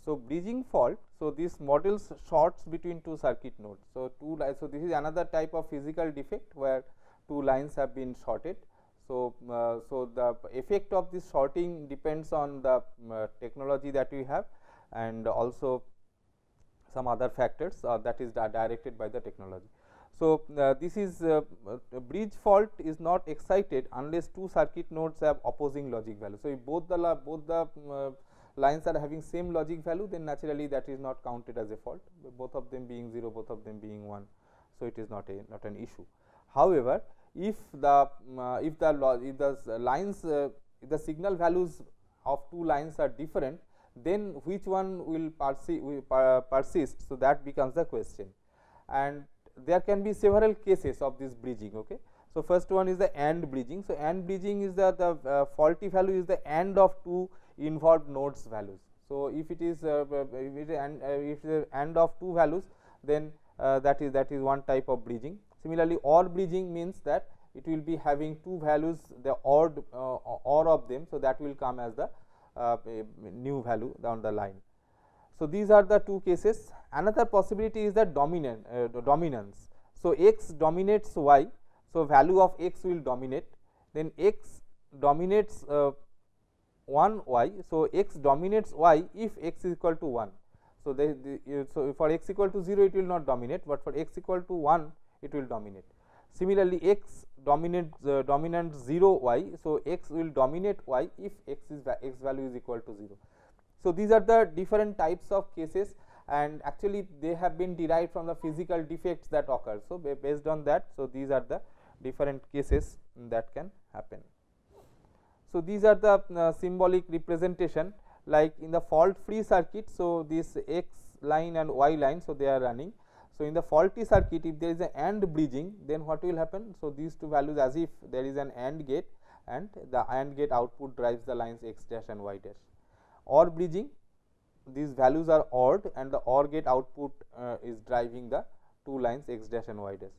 So, bridging fault. So, this models shorts between two circuit nodes. So, so this is another type of physical defect where two lines have been shorted. So, so the effect of this shorting depends on the technology that we have, and also some other factors that is directed by the technology. So, this is bridge fault is not excited unless two circuit nodes have opposing logic value. So, if both the lines are having same logic value, then naturally that is not counted as a fault, both of them being 0, both of them being 1. So, it is not an issue. However, if the lines if the signal values of two lines are different, then which one will persist. So, that becomes the question, and there can be several cases of this bridging. Okay. So, first one is the AND bridging. So, AND bridging is the faulty value is the AND of two involved nodes values. So, if it is if the AND of two values, then that is one type of bridging. Similarly, OR bridging means that it will be having two values, the OR of them. So, that will come as the new value down the line. So, these are the two cases. Another possibility is the dominance. So, x dominates y. So, value of x will dominate, then x dominates 1 y. So, x dominates y if x is equal to 1. So, so for x equal to 0 it will not dominate, but for x equal to 1 it will dominate. Similarly, x dominant 0 y. So, x will dominate y if x value is equal to 0. So, these are the different types of cases, and actually they have been derived from the physical defects that occur. So, based on that, so these are the different cases that can happen. So, these are the symbolic representation, like in the fault free circuit. So, this x line and y line, so they are running. So, in the faulty circuit, if there is an AND bridging, then what will happen? So, these two values, as if there is an AND gate, and the AND gate output drives the lines x dash and y dash. OR bridging, these values are ORed, and the OR gate output is driving the two lines x dash and y dash.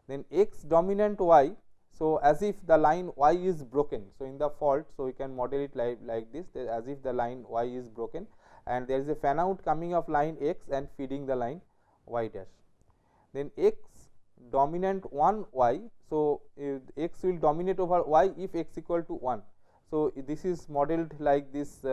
Then x dominant y. So, as if the line y is broken. So, in the fault, so we can model it like this, as if the line y is broken, and there is a fan out coming of line x and feeding the line y dash. Then x dominant 1 y. So, x will dominate over y if x equal to 1. So, this is modeled like this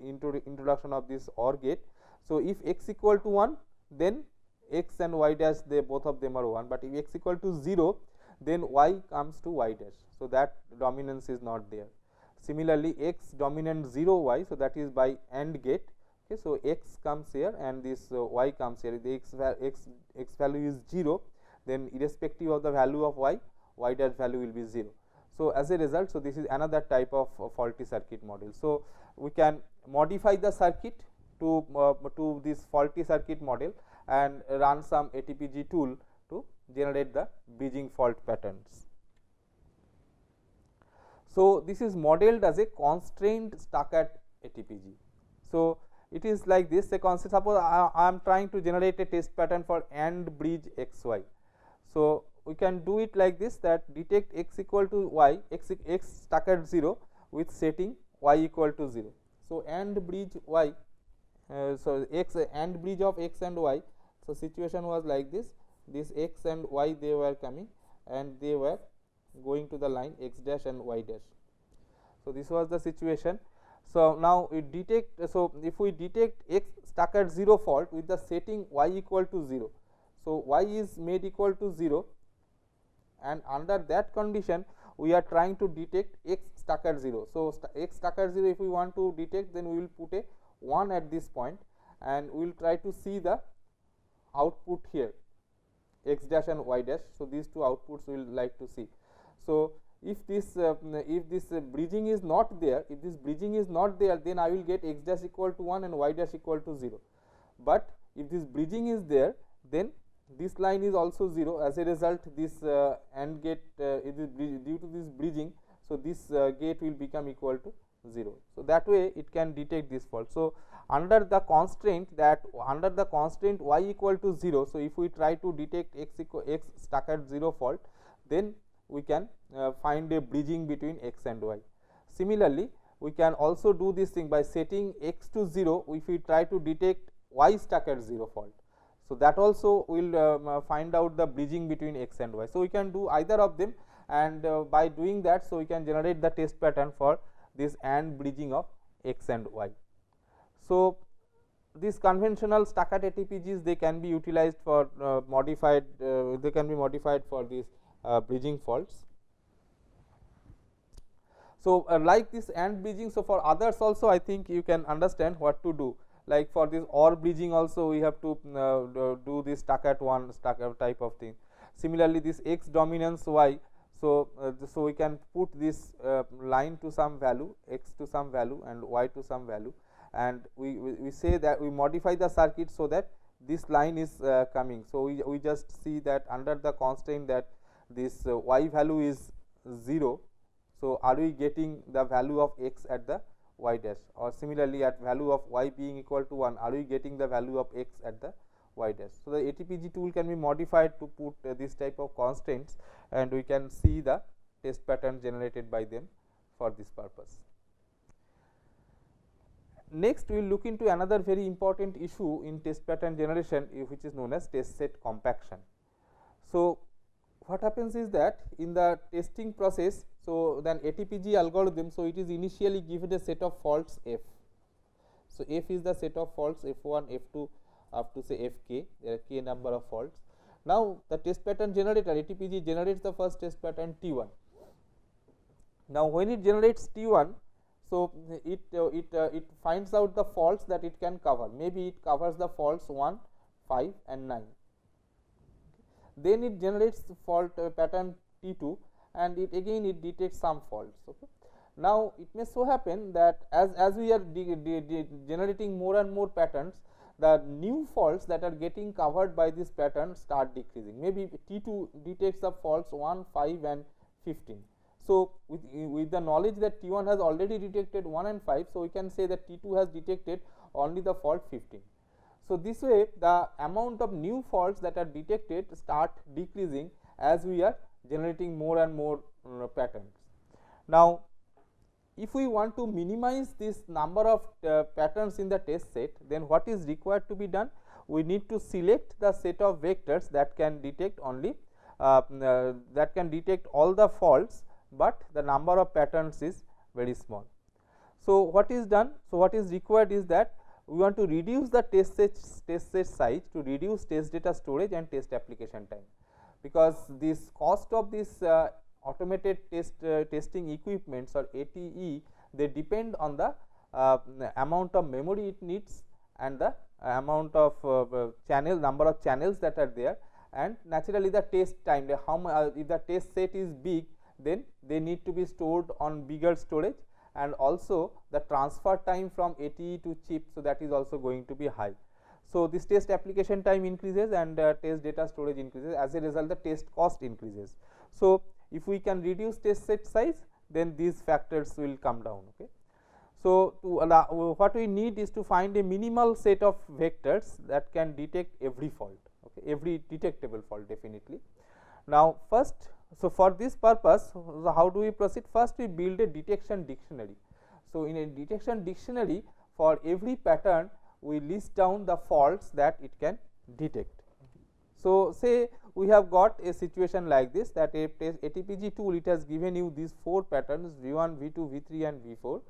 introduction of this OR gate. So, if x equal to 1, then x and y dash, they both of them are 1, but if x equal to 0, then y comes to y dash. So, that dominance is not there. Similarly, x dominant 0 y. So, that is by AND gate. Okay, so, x comes here and this y comes here. The x value is 0, then irrespective of the value of y, y dash value will be 0. So, as a result, so this is another type of faulty circuit model. So, we can modify the circuit to this faulty circuit model and run some ATPG tool to generate the bridging fault patterns. So, this is modeled as a constrained stuck at ATPG. So, it is like this, a concept. Suppose I am trying to generate a test pattern for AND bridge x y. So, we can do it like this, that detect x equal to y, x stuck at 0 with setting y equal to 0. So, AND bridge y, so x AND bridge of x and y. So, situation was like this, x and y, they were coming and they were going to the line x dash and y dash. So, this was the situation. So, now we detect, so if we detect x stuck at 0 fault with the setting y equal to 0. So, y is made equal to 0, and under that condition we are trying to detect x stuck at 0. So, x stuck at 0, if we want to detect, then we will put a 1 at this point and we will try to see the output here, x dash and y dash. So, these two outputs we will like to see. So, if this bridging is not there, then I will get x dash equal to 1 and y dash equal to 0. But if this bridging is there, then this line is also 0. As a result, this AND gate due to this bridging, so this gate will become equal to 0. So, that way it can detect this fault. So, under the constraint y equal to 0. So, if we try to detect x stuck at 0 fault, then we can find a bridging between x and y. Similarly, we can also do this thing by setting x to 0 if we try to detect y stuck at 0 fault. So, that also will find out the bridging between x and y. So, we can do either of them, and by doing that, so we can generate the test pattern for this AND bridging of x and y. So, these conventional stuck-at ATPGs, they can be utilized for modified, they can be modified for these bridging faults. So, like this AND bridging, so for others also I think you can understand what to do. Like for this OR bridging also we have to do this stuck-at one, stuck-at type of thing. Similarly, this x dominance y, so so we can put this line to some value, x to some value and y to some value, and we say that we modify the circuit so that this line is coming. So, we just see that under the constraint that this y value is 0. So, are we getting the value of x at the y dash, or similarly at value of y being equal to 1, are we getting the value of x at the y dash. So, the ATPG tool can be modified to put this type of constraints, and we can see the test pattern generated by them for this purpose. Next, we will look into another very important issue in test pattern generation, which is known as test set compaction. So, what happens is that in the testing process, so then ATPG algorithm, so it is initially given a set of faults f. So, f is the set of faults f1, f2 up to say fk, there are k number of faults. Now, the test pattern generator ATPG generates the first test pattern T1. Now, when it generates T1, so it finds out the faults that it can cover. Maybe it covers the faults 1, 5 and 9. Then it generates fault pattern T2, and it again it detects some faults. Okay. Now, it may so happen that as we are generating more and more patterns, the new faults that are getting covered by this pattern start decreasing. Maybe T2 detects the faults 1, 5 and 15. So, with the knowledge that T1 has already detected 1 and 5, so we can say that T2 has detected only the fault 15. So, this way the amount of new faults that are detected start decreasing as we are generating more and more patterns. Now, if we want to minimize this number of patterns in the test set, then what is required to be done? We need to select the set of vectors that can detect only that can detect all the faults, but the number of patterns is very small. So, what is done? So, what is required is that we want to reduce the test set size to reduce test data storage and test application time, because this cost of this automated testing equipments or ATE, they depend on the amount of memory it needs and the amount of number of channels that are there, and naturally the test time, if the test set is big, then they need to be stored on bigger storage, and also the transfer time from ATE to chip, so that is also going to be high. So, this test application time increases and test data storage increases, as a result the test cost increases. So, if we can reduce test set size, then these factors will come down. Okay. So, to allow, what we need is to find a minimal set of vectors that can detect every fault, okay, every detectable fault definitely. Now, first, so for this purpose, how do we proceed? First, we build a detection dictionary. So, in a detection dictionary, for every pattern we list down the faults that it can detect. So, say we have got a situation like this, that a ATPG tool, it has given you these 4 patterns V1, V2, V3 and V4,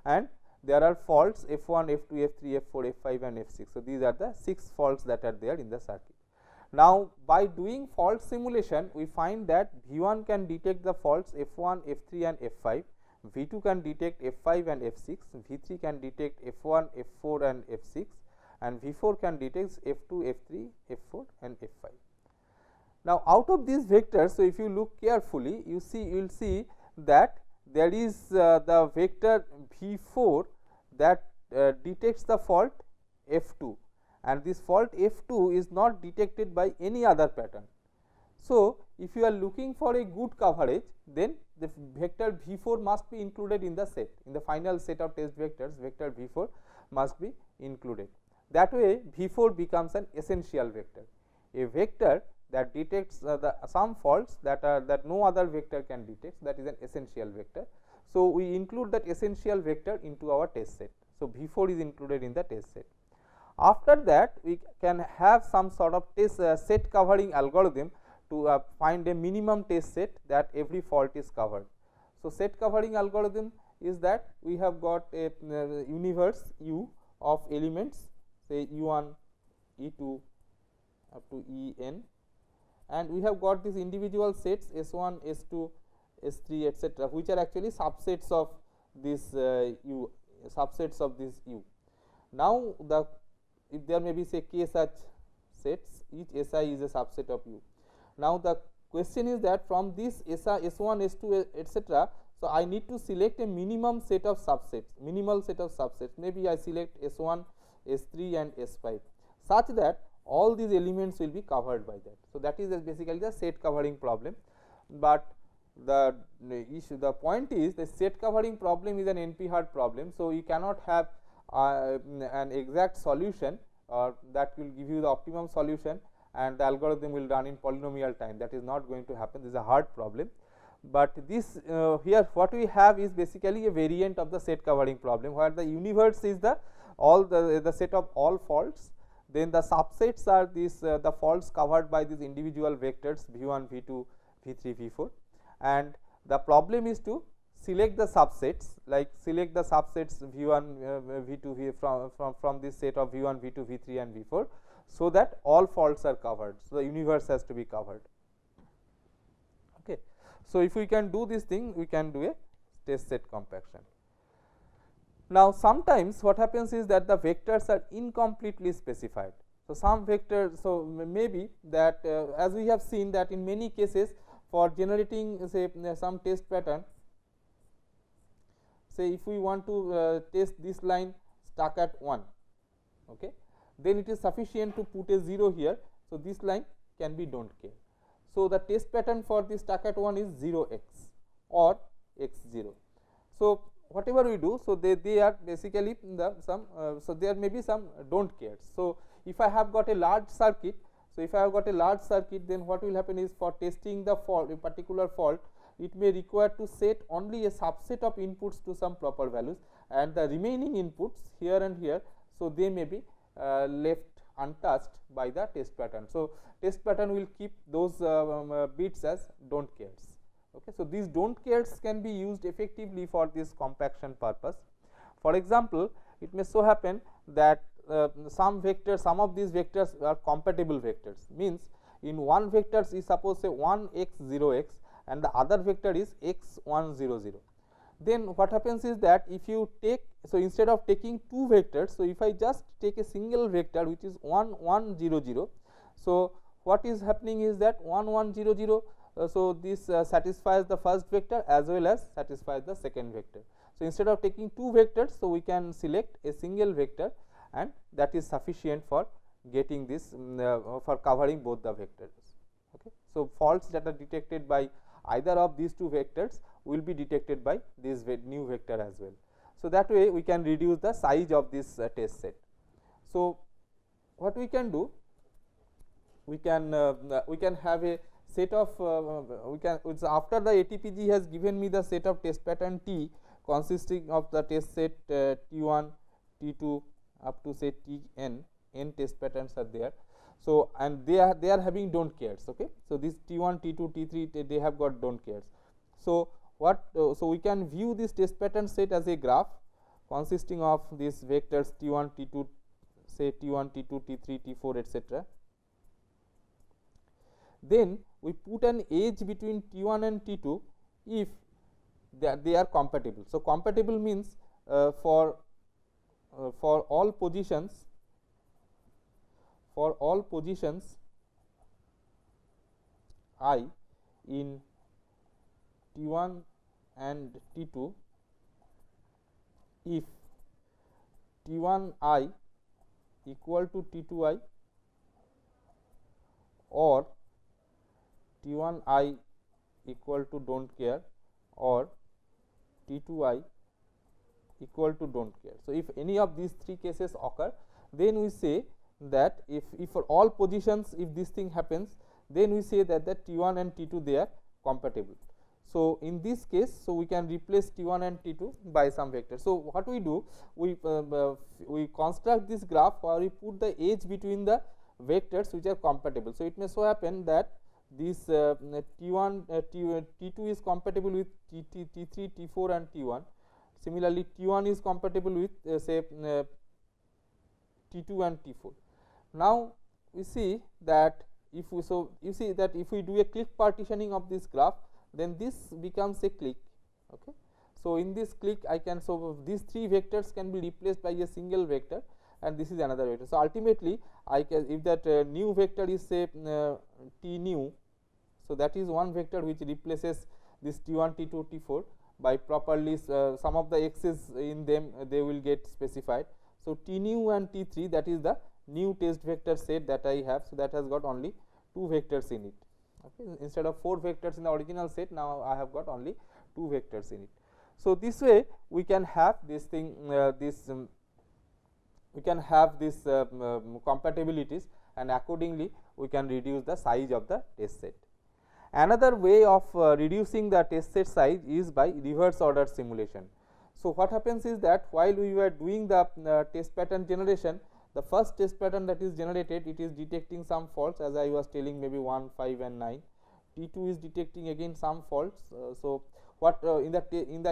and there are faults F1, F2, F3, F4, F5 and F6. So, these are the 6 faults that are there in the circuit. Now, by doing fault simulation, we find that V1 can detect the faults F1, F3 and F5, V2 can detect F5 and F6, V3 can detect F1, F4 and F6, and V4 can detect F2, F3, F4 and F5. Now, out of these vectors, so if you look carefully, you will see that there is the vector V4 that detects the fault F2, and this fault F2 is not detected by any other pattern. So, if you are looking for a good coverage, then the vector V4 must be included in the set, in the final set of test vectors, vector V4 must be included. That way V4 becomes an essential vector, a vector that detects some faults that no other vector can detect, that is an essential vector. So, we include that essential vector into our test set. So, V4 is included in the test set. After that, we can have some sort of test set covering algorithm to find a minimum test set that every fault is covered. So, set covering algorithm is that we have got a universe U of elements, say U1, E2 up to En, and we have got these individual sets S1, S2, S3, etc., which are actually subsets of this U, subsets of this U. Now, if there may be say k such sets, each Si is a subset of U. Now, the question is that from this S1, S2, etc., so I need to select a minimum set of subsets, minimal set of subsets. Maybe I select S1, S3 and S5 such that all these elements will be covered by that. So, that is basically the set covering problem, but the point is the set covering problem is an NP-hard problem. So, you cannot have an exact solution that will give you the optimum solution and the algorithm will run in polynomial time. That is not going to happen. This is a hard problem, but this here what we have is basically a variant of the set covering problem, where the universe is the set of all faults, then the subsets are these the faults covered by these individual vectors V1, V2, V3, V4, and the problem is to select the subsets, like select the subsets V1, V2, V from this set of V1, V2, V3 and V4, so that all faults are covered. So, the universe has to be covered. Okay. So, if we can do this thing, we can do a test set compaction. Now, sometimes what happens is that the vectors are incompletely specified. So, some vectors, so maybe that as we have seen that in many cases for generating say some test pattern, say if we want to test this line stuck at 1, okay, then it is sufficient to put a 0 here. So, this line can be do not care. So, the test pattern for this stuck at 1 is 0x or x0. So, whatever we do, so they are basically the some so there may be some do not care. So, if I have got a large circuit, so if I have got a large circuit, then what will happen is for testing the fault, a particular fault, it may require to set only a subset of inputs to some proper values, and the remaining inputs here and here, so they may be left untouched by the test pattern. So, test pattern will keep those bits as do not cares. Okay. So, these do not cares can be used effectively for this compaction purpose. For example, it may so happen that some of these vectors are compatible vectors, means in one vector is suppose say 1 x 0 x and the other vector is x 1 0 0. Then what happens is that if you take, so instead of taking two vectors, so if I just take a single vector which is 1 1 0 0, so what is happening is that 1 1 0 0, so this satisfies the first vector as well as satisfies the second vector. So, instead of taking two vectors, so we can select a single vector, and that is sufficient for getting this for covering both the vectors. Okay. So, faults that are detected by either of these two vectors will be detected by this new vector as well. So, that way we can reduce the size of this test set. So, what we can do, we can have a set of after the ATPG has given me the set of test pattern T consisting of the test set T1, T2 up to say Tn, n test patterns are there. So, and they are having do not cares. Okay. So, this T1, T2, T3 they have got do not cares. So, what so we can view this test pattern set as a graph consisting of these vectors T1, T2, say T1, T2, T3, T4, etc. Then we put an edge between T1 and T2 if they are compatible. So, compatible means for all positions I in T1 and T2, if T1I equal to T2I or T1I equal to do not care or T2I equal to do not care. So, if any of these three cases occur, then we say that if for all positions if this thing happens, then we say that the T1 and T2 they are compatible. So, in this case, so we can replace T1 and T2 by some vector. So, what we do, we construct this graph or we put the edge between the vectors which are compatible. So, it may so happen that this T1 T2 is compatible with T3, T4 and T1. Similarly, T1 is compatible with say T2 and T4. Now, we see that if we you see that if we do a clique partitioning of this graph, then this becomes a clique. Okay. So, in this clique I can, so these three vectors can be replaced by a single vector and this is another vector. So, ultimately I can, if that new vector is say T new, so that is one vector which replaces this T1, T2, T4 by properly some of the x's in them they will get specified. So, T new and T3, that is the new test vector set that I have. So, that has got only 2 vectors in it. Okay. Instead of 4 vectors in the original set, now I have got only 2 vectors in it. So, this way we can have this thing we can have this compatibilities, and accordingly we can reduce the size of the test set. Another way of reducing the test set size is by reverse order simulation. So, what happens is that while we were doing the test pattern generation, the first test pattern that is generated, it is detecting some faults, as I was telling, maybe 1, 5 and 9. T2 is detecting again some faults. So, what in the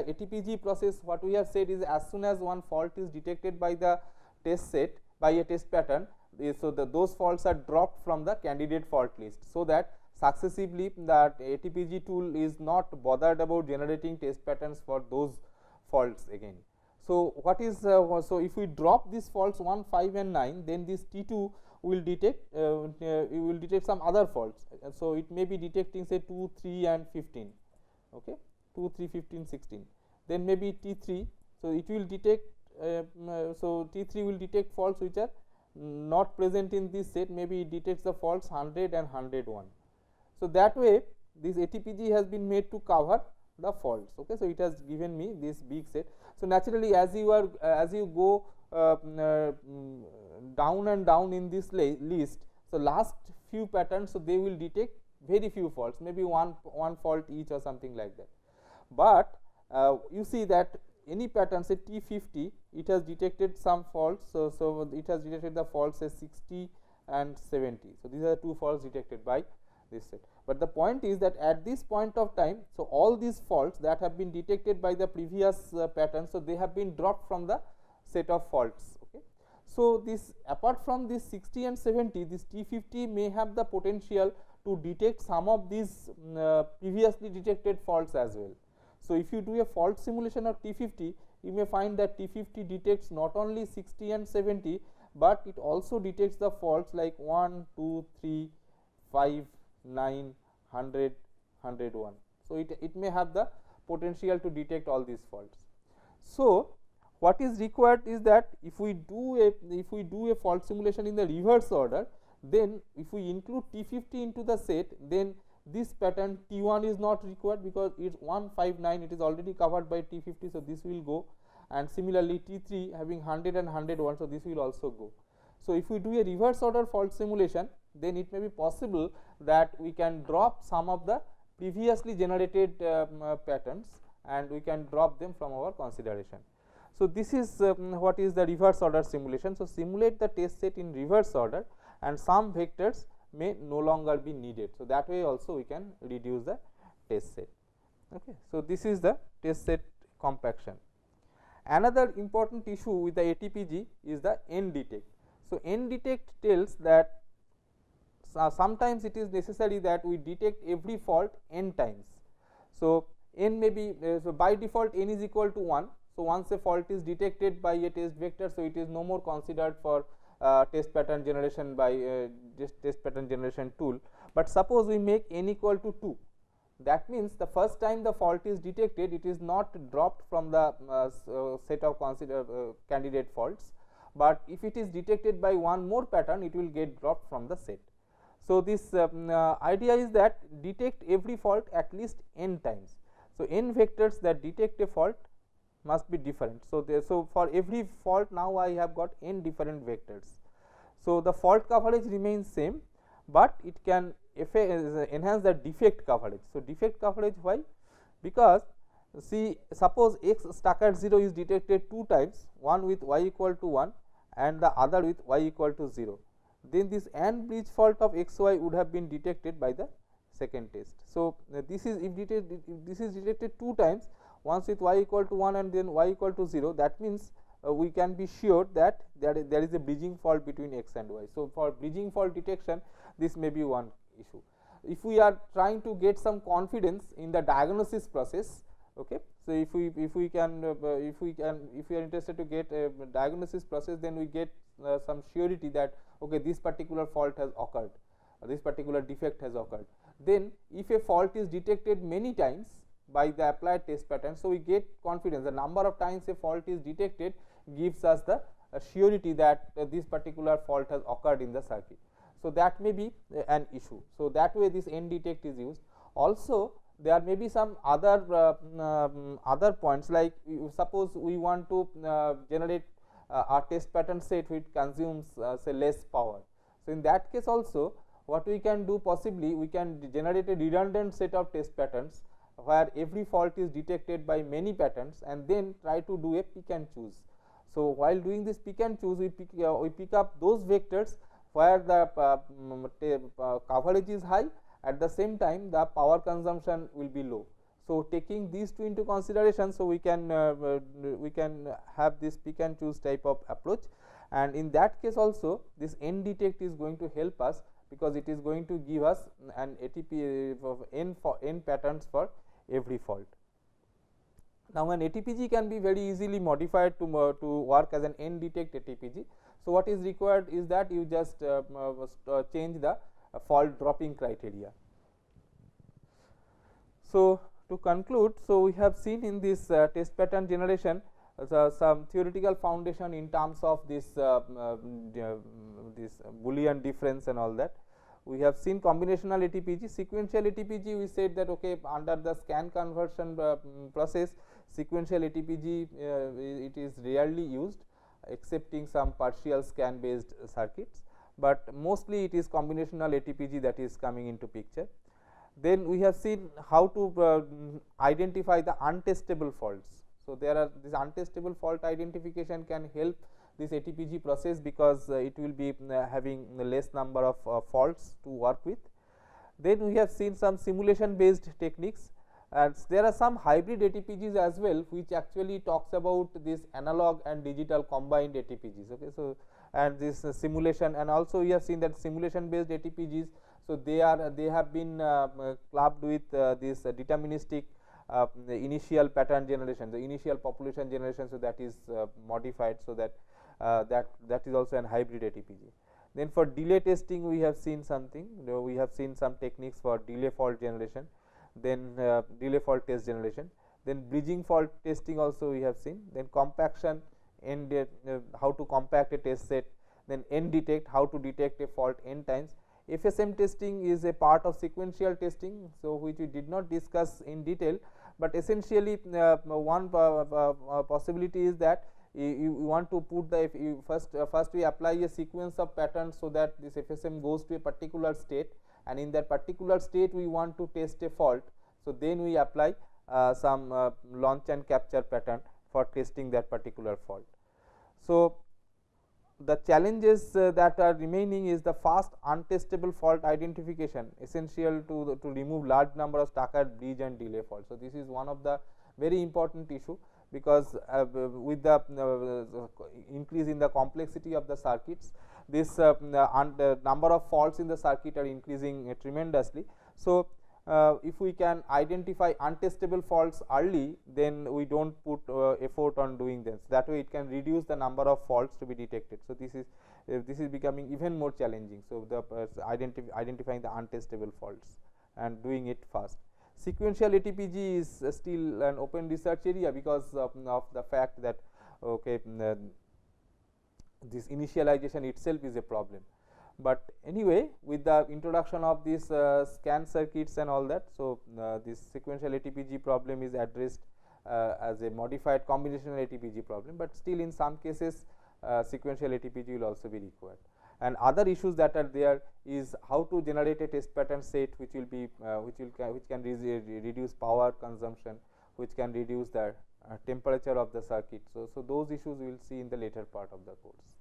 ATPG process, what we have said is, as soon as one fault is detected by the test set by a test pattern, so those faults are dropped from the candidate fault list, so that successively the ATPG tool is not bothered about generating test patterns for those faults again. So, what is so if we drop these faults 1, 5 and 9, then this T2 will detect some other faults. So, it may be detecting say 2, 3 and 15, okay, 2, 3, 15, 16. Then maybe T3, so it will detect so T3 will detect faults which are not present in this set, maybe it detects the faults 100 and 101. So, that way this ATPG has been made to cover the faults. Okay. So, it has given me this big set. So, naturally as you go down and down in this list, so last few patterns, so they will detect very few faults, maybe one fault each or something like that. But you see that any pattern say T50, it has detected some faults. So, it has detected the faults say 60 and 70. So, these are 2 faults detected by this set. But the point is that at this point of time, so all these faults that have been detected by the previous pattern, so they have been dropped from the set of faults. Okay. So, this apart from this 60 and 70, this T50 may have the potential to detect some of these previously detected faults as well. So, if you do a fault simulation of T50, you may find that T50 detects not only 60 and 70, but it also detects the faults like 1, 2, 3, 5, 9, 100, 101. So, it may have the potential to detect all these faults. So, what is required is that if we do a fault simulation in the reverse order, then if we include T50 into the set, then this pattern T1 is not required, because it is 159, it is already covered by T50. So, this will go, and similarly T3 having 100 and 101. So, this will also go. So, if we do a reverse order fault simulation, then it may be possible that we can drop some of the previously generated patterns, and we can drop them from our consideration. So, this is what is the reverse order simulation. So, simulate the test set in reverse order, and some vectors may no longer be needed. So, that way also we can reduce the test set. Okay. So, this is the test set compaction. Another important issue with the ATPG is the N detect. So, N detect tells that sometimes it is necessary that we detect every fault n times. So, n may be so by default n is equal to 1. So, once a fault is detected by a test vector, so it is no more considered for test pattern generation by test pattern generation tool. But suppose we make n equal to 2, that means the first time the fault is detected, it is not dropped from the set of candidate faults, but if it is detected by one more pattern, it will get dropped from the set. So, this idea is that detect every fault at least n times. So, n vectors that detect a fault must be different. So, for every fault now I have got n different vectors. So, the fault coverage remains same, but it can enhance the defect coverage. So, defect coverage why? because see, suppose x stuck at 0 is detected 2 times, one with y equal to 1 and the other with y equal to 0, then this AND bridge fault of x y would have been detected by the second test. So, this is if this is detected 2 times, once with y equal to 1 and then y equal to 0, that means we can be sure that there is a bridging fault between x and y. So, for bridging fault detection, this may be one issue. If we are trying to get some confidence in the diagnosis process, okay, so if we are interested to get a diagnosis process, then we get some surety that okay, this particular fault has occurred, this particular defect has occurred. Then if a fault is detected many times by the applied test pattern, so we get confidence. The number of times a fault is detected gives us the surety that this particular fault has occurred in the circuit. So, that may be an issue. So, that way this N detect is used. Also, there may be some other points, like suppose we want to generate our test pattern set which consumes say less power. So, in that case also, what we can do, possibly we can generate a redundant set of test patterns where every fault is detected by many patterns and then try to do a pick and choose. So, while doing this pick and choose, we pick up those vectors where the coverage is high, at the same time the power consumption will be low. So, taking these two into consideration, so we can have this pick and choose type of approach, and in that case also this N detect is going to help us, because it is going to give us an ATP of N patterns for every fault. Now, an ATPG can be very easily modified to work as an N detect ATPG. So, what is required is that you just change the fault dropping criteria. So, to conclude, so we have seen in this test pattern generation some theoretical foundation in terms of this this Boolean difference and all that. We have seen combinational ATPG, sequential ATPG. We said that okay, under the scan conversion process, sequential ATPG it is rarely used, excepting some partial scan based circuits, but mostly it is combinational ATPG that is coming into picture. Then we have seen how to identify the untestable faults. So, there are this untestable fault identification can help this ATPG process, because it will be having less number of faults to work with. Then we have seen some simulation based techniques, and there are some hybrid ATPGs as well, which actually talks about this analog and digital combined ATPGs. Okay, so, and this simulation, and also we have seen that simulation based ATPGs, so they have been clubbed with this deterministic the initial pattern generation, the initial population generation. So, that is modified, so that that is also an hybrid ATPG. Then for delay testing, we have seen something, we have seen some techniques for delay fault generation, then delay fault test generation, then bridging fault testing also we have seen, then compaction, and how to compact a test set, then N detect, how to detect a fault N times. FSM testing is a part of sequential testing, so which we did not discuss in detail, but essentially one possibility is that you want to put the first we apply a sequence of patterns, so that this FSM goes to a particular state, and in that particular state we want to test a fault. So, then we apply some launch and capture pattern for testing that particular fault. So, the challenges that are remaining is the fast untestable fault identification, essential to remove large number of stackered bridge and delay faults. So, this is one of the very important issue, because with the increase in the complexity of the circuits, this number of faults in the circuit are increasing tremendously. So, if we can identify untestable faults early, then we do not put effort on doing this. That way it can reduce the number of faults to be detected. So, this is becoming even more challenging. So, the identifying the untestable faults and doing it fast. Sequential ATPG is still an open research area, because of the fact that okay, this initialization itself is a problem. But anyway, with the introduction of these scan circuits and all that, so this sequential ATPG problem is addressed as a modified combinational ATPG problem, but still in some cases sequential ATPG will also be required. And other issues that are there is how to generate a test pattern set which will be which can reduce power consumption, which can reduce the temperature of the circuit. So those issues we will see in the later part of the course.